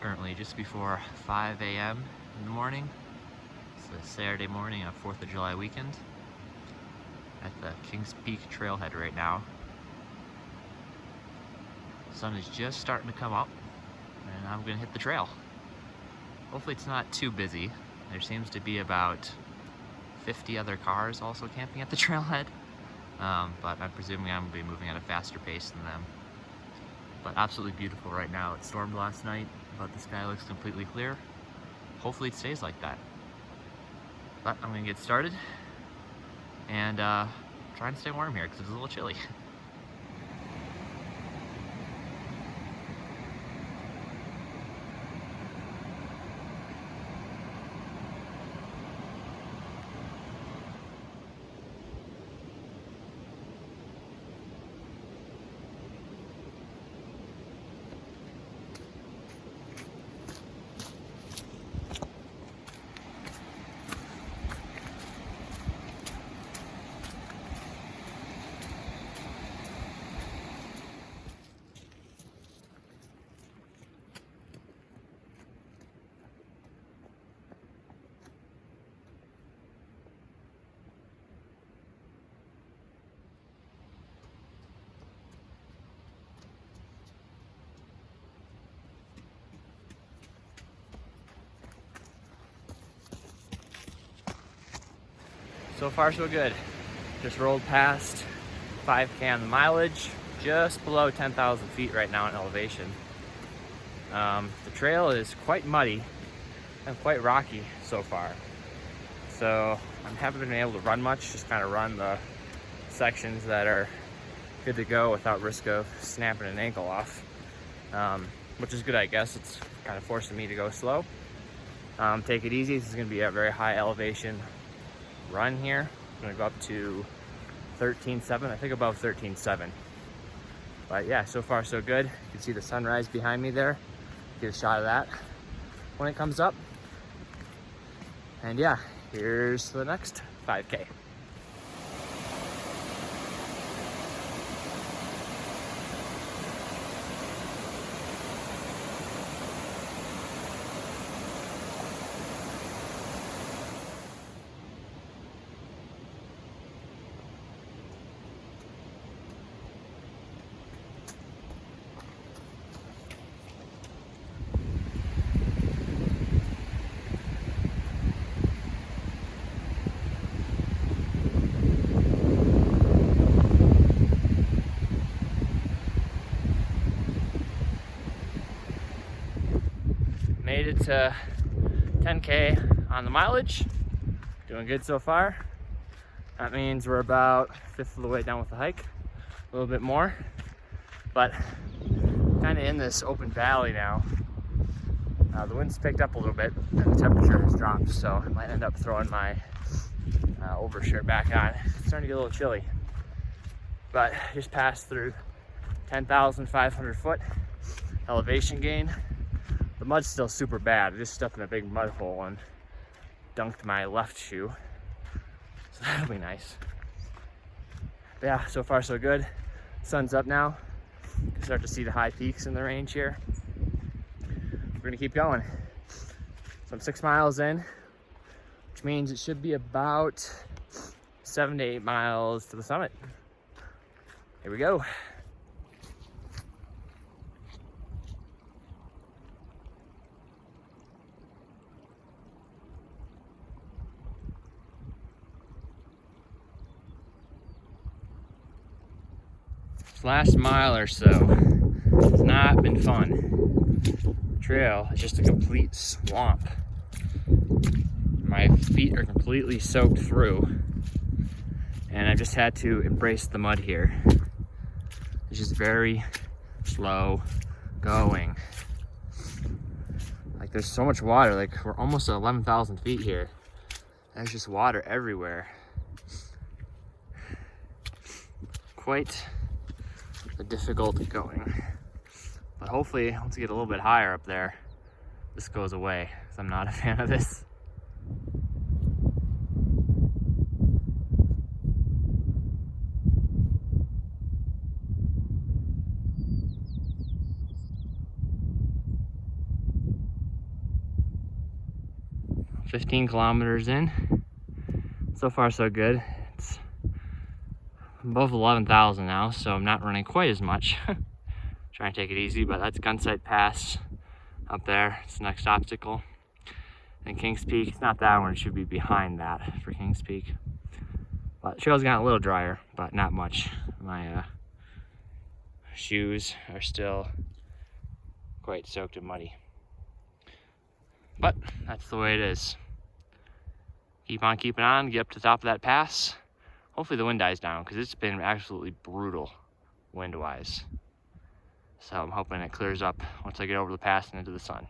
Currently just before 5 a.m. in the morning. It's a Saturday morning of 4th of July weekend at the Kings Peak trailhead right now. Sun is just starting to come up and I'm gonna hit the trail. Hopefully it's not too busy. There seems to be about 50 other cars also camping at the trailhead, but I'm presuming I'm gonna be moving at a faster pace than them. But absolutely beautiful right now. It stormed last night, but the sky looks completely clear. Hopefully it stays like that. But I'm gonna get started and try and stay warm here because it's a little chilly. So far so good. Just rolled past 5K on the mileage, just below 10,000 feet right now in elevation. The trail is quite muddy and quite rocky so far. So I haven't been able to run much, just kind of run the sections that are good to go without risk of snapping an ankle off, which is good, I guess. It's kind of forcing me to go slow. Take it easy. This is gonna be a very high elevation run here. I'm gonna go up to 13.7, I think above 13.7. But yeah, so far so good. You can see the sunrise behind me there. Get a shot of that when it comes up. And yeah, here's the next 5K. Made it to 10K on the mileage. Doing good so far. That means we're about a fifth of the way down with the hike. A little bit more, but kind of in this open valley now. The wind's picked up a little bit and the temperature has dropped, so I might end up throwing my overshirt back on. It's starting to get a little chilly, but just passed through 10,500 foot elevation gain. The mud's still super bad. I just stepped in a big mud hole and dunked my left shoe, so that'll be nice. But yeah, so far so good. Sun's up now. You can start to see the high peaks in the range here. We're gonna keep going. So I'm 6 miles in, which means it should be about 7 to 8 miles to the summit. Here we go. Last mile or so has not been fun. The trail is just a complete swamp. My feet are completely soaked through, and I've just had to embrace the mud here. It's just very slow going. Like, there's so much water. Like, we're almost at 11,000 feet here. There's just water everywhere. Quite difficult going, but hopefully once we get a little bit higher up there, this goes away, because I'm not a fan of this. 15 kilometers in. So far so good. It's above 11,000 now, so I'm not running quite as much. Trying to take it easy, but that's Gunsight Pass up there. It's the next obstacle. And Kings Peak, it's not that one, it should be behind that for Kings Peak. But the trail's gotten a little drier, but not much. My shoes are still quite soaked and muddy. But that's the way it is. Keep on keeping on, get up to the top of that pass. Hopefully the wind dies down, because it's been absolutely brutal wind-wise. So I'm hoping it clears up once I get over the pass and into the sun.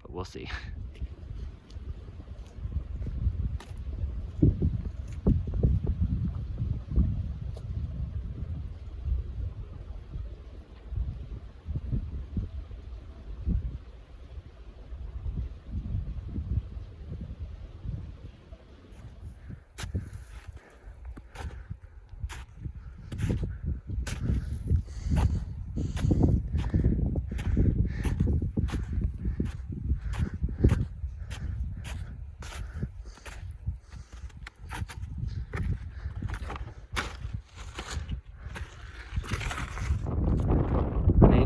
But we'll see.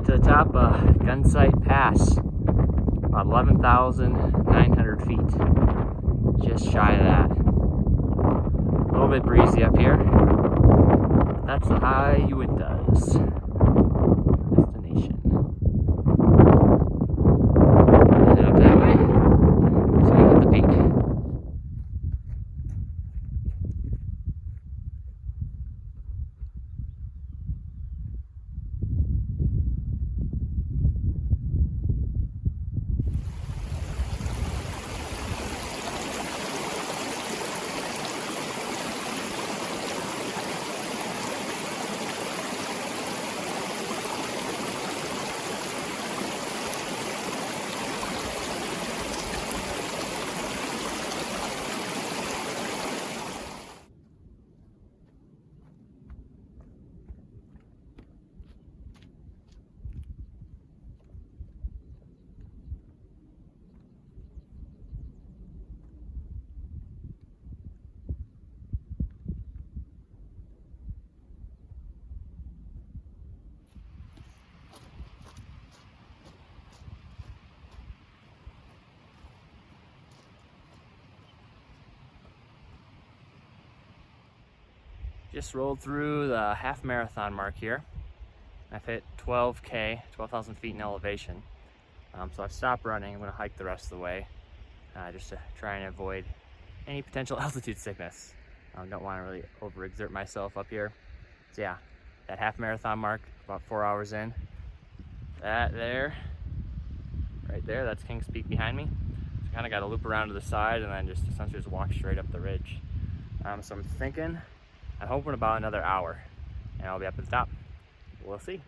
To the top of Gunsight Pass, about 11,900 feet, just shy of that. A little bit breezy up here, but that's the high Uintas destination. Head up that way, so we hit the peak. Just rolled through the half marathon mark here. I've hit 12K, 12,000 feet in elevation. So I've stopped running. I'm gonna hike the rest of the way, just to try and avoid any potential altitude sickness. Don't wanna really overexert myself up here. So yeah, that half marathon mark, about 4 hours in. That there, right there, that's Kings Peak behind me. So kinda gotta loop around to the side and then just essentially just walk straight up the ridge. So I'm hoping about another hour and I'll be up at the top. We'll see.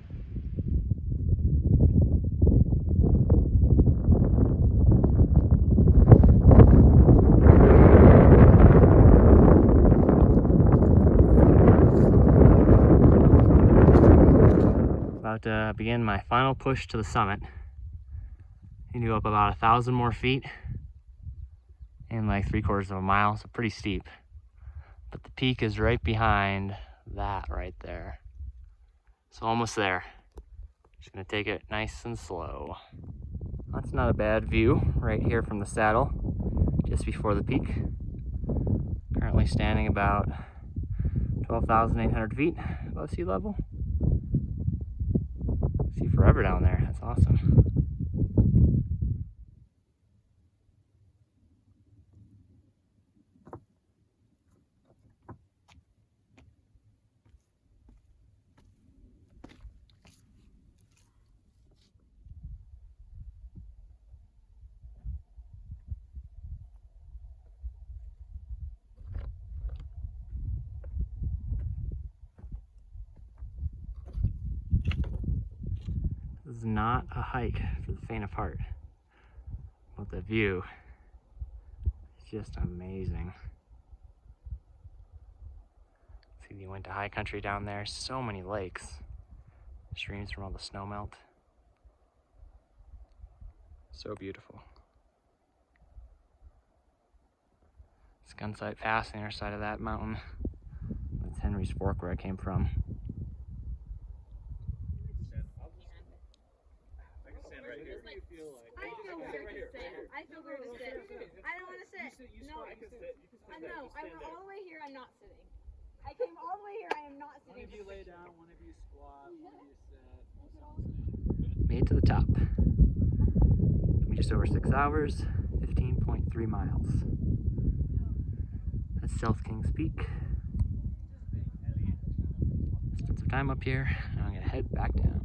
About to begin my final push to the summit. Need to go up about 1,000 more feet in like 3/4 of a mile, so pretty steep. But the peak is right behind that right there. So almost there. Just gonna take it nice and slow. That's not a bad view right here from the saddle, just before the peak. Currently standing about 12,800 feet above sea level. See forever down there, that's awesome. This is not a hike for the faint of heart, but the view is just amazing. See the Uinta High Country down there, so many lakes, streams from all the snow melt. So beautiful. It's Gunsight Pass on the other side of that mountain. That's Henry's Fork, where I came from. I feel weird to sit. I don't want to sit. No, I know. I went all the way here. I'm not sitting. I came all the way here. I am not sitting. One of you lay down, one of you squat, one of you sit. Made it to the top. We just over 6 hours, 15.3 miles. That's South Kings Peak. Spent some time up here, and I'm gonna head back down.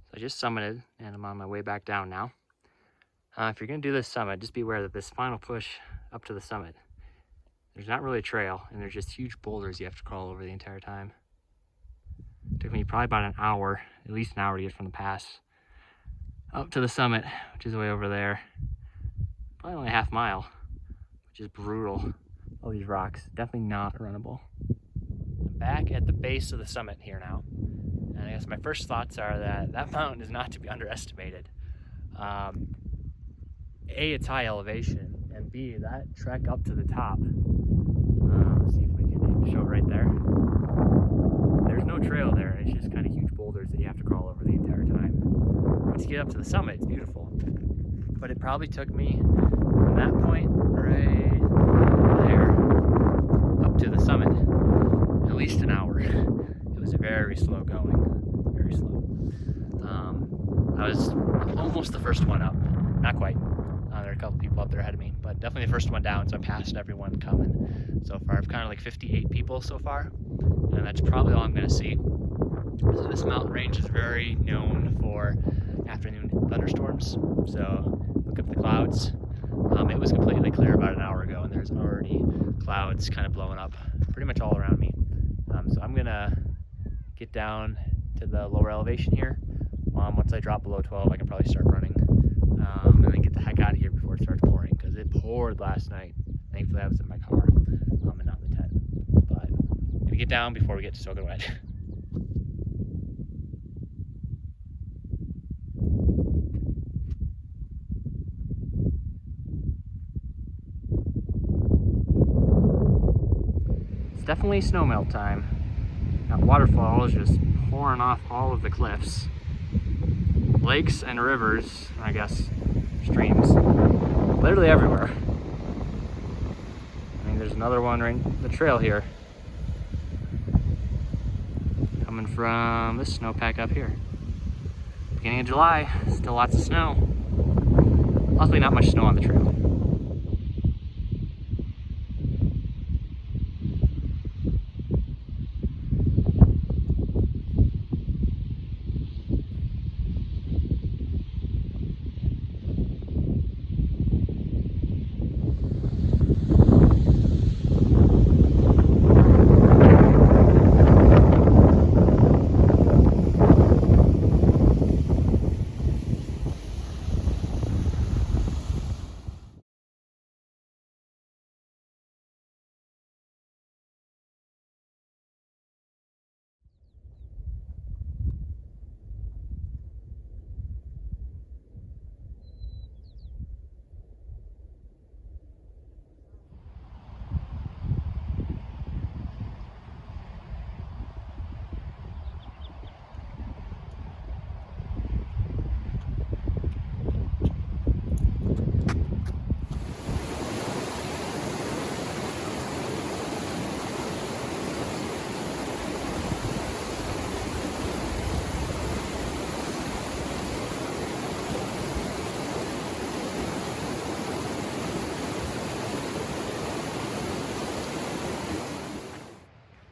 So I just summited, and I'm on my way back down now. If you're gonna do this summit, just be aware that this final push up to the summit, there's not really a trail, and there's just huge boulders you have to crawl over the entire time. It took me probably about an hour, at least an hour, to get from the pass up to the summit, which is way over there. Probably only a half mile, which is brutal. All these rocks, definitely not runnable. I'm back at the base of the summit here now. And I guess my first thoughts are that that mountain is not to be underestimated. A, it's high elevation, and B, that trek up to the top. Let's see if we can show it right there. There's no trail there, it's just kind of huge boulders that you have to crawl over the entire time. Once you get up to the summit, it's beautiful. But it probably took me from that point right there up to the summit at least an hour. It was very slow going, very slow. I was almost the first one up, not quite. There are a couple people up there ahead of me, but definitely the first one down, so I passed everyone coming so far. I've counted like 58 people so far, and that's probably all I'm going to see. So this mountain range is very known for afternoon thunderstorms, so look up the clouds. It was completely clear about an hour ago, and there's already clouds kind of blowing up pretty much all around me. So I'm going to get down to the lower elevation here. Once I drop below 12, I can probably start running. And then get the heck out of here before it starts pouring, because it poured last night. Thankfully I was in my car and not in the tent. But I'm gonna get down before we get soaking wet. It's definitely snow melt time. That waterfall is just pouring off all of the cliffs. Lakes and rivers, I guess, streams, literally everywhere. I mean, there's another one right the trail here, coming from this snowpack up here. Beginning of July, still lots of snow. Luckily not much snow on the trail.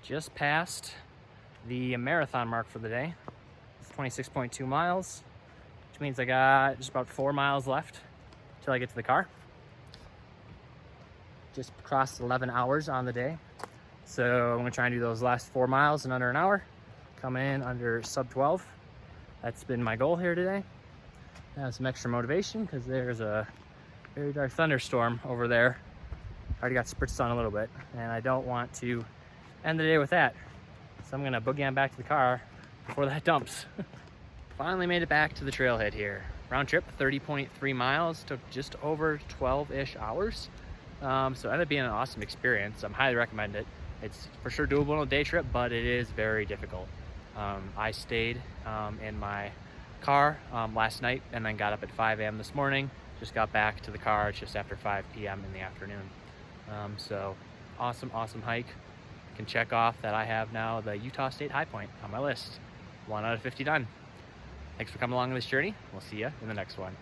Just passed the marathon mark for the day. It's 26.2 miles, which means I got just about 4 miles left till I get to the car. just crossed 11 hours on the day. So I'm gonna try and do those last 4 miles in under an hour. Come in under sub 12. That's been my goal here today. Have some extra motivation because there's a very dark thunderstorm over there. Already got spritzed on a little bit, and I don't want to end the day with that. So I'm gonna boogie on back to the car before that dumps. Finally made it back to the trailhead here. Round trip, 30.3 miles, took just over 12-ish hours. So it ended up being an awesome experience. I'm highly recommend it. It's for sure doable on a day trip, but it is very difficult. I stayed in my car last night and then got up at 5 a.m. this morning. Just got back to the car just after 5 p.m. in the afternoon. So awesome hike. Can check off that I have now the Utah State High Point on my list. 1 out of 50 done. Thanks for coming along on this journey. We'll see you in the next one.